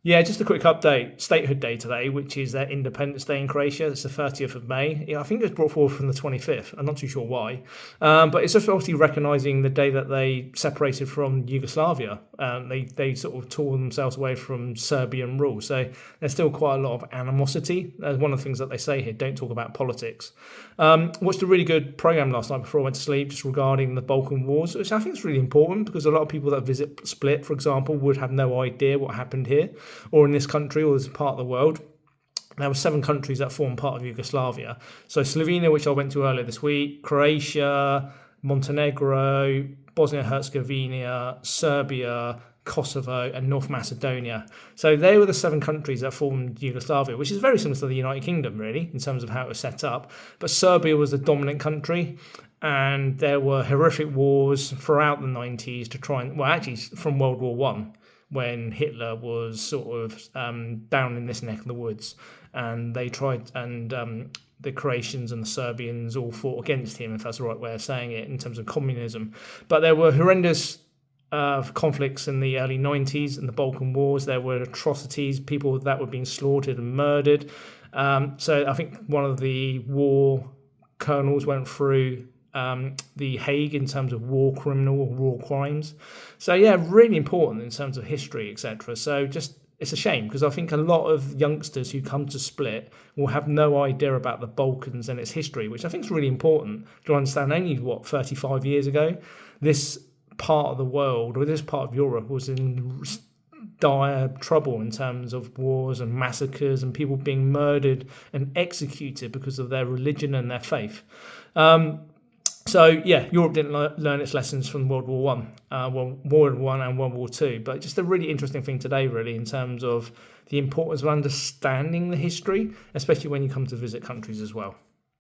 Yeah, just a quick update. Statehood Day today, which is their Independence Day in Croatia. It's the 30th of May. Yeah, I think it was brought forward from the 25th. I'm not too sure why. But it's just obviously recognising the day that they separated from Yugoslavia. They sort of tore themselves away from Serbian rule. So there's still quite a lot of animosity. That's one of the things that they say here, don't talk about politics. Watched a really good programme last night before I went to sleep just regarding the Balkan Wars, which I think is really important because a lot of people that visit Split, for example, would have no idea what happened here or in this country or this part of the world. There were 7 countries that formed part of Yugoslavia. So Slovenia, which I went to earlier this week, Croatia, Montenegro, Bosnia-Herzegovina, Serbia, Kosovo and North Macedonia. So they were the 7 countries that formed Yugoslavia, which is very similar to the United Kingdom, really, in terms of how it was set up. But Serbia was the dominant country, and there were horrific wars throughout the 90s to try and, well, actually from World War One, when Hitler was sort of down in this neck of the woods, and they tried, and the Croatians and the Serbians all fought against him, if that's the right way of saying it, in terms of communism. But there were horrendous conflicts in the early 90s in the Balkan Wars. There were atrocities, people that were being slaughtered and murdered. So I think one of the war colonels went through the Hague in terms of war criminal or war crimes. So yeah, really important in terms of history, etc. So just it's a shame because I think a lot of youngsters who come to Split will have no idea about the Balkans and its history, which I think is really important to understand. Only 35 years ago, this part of the world or this part of Europe was in dire trouble in terms of wars and massacres and people being murdered and executed because of their religion and their faith. So yeah, Europe didn't learn its lessons from World War One, World War One and World War Two. But just a really interesting thing today, really, in terms of the importance of understanding the history, especially when you come to visit countries as well.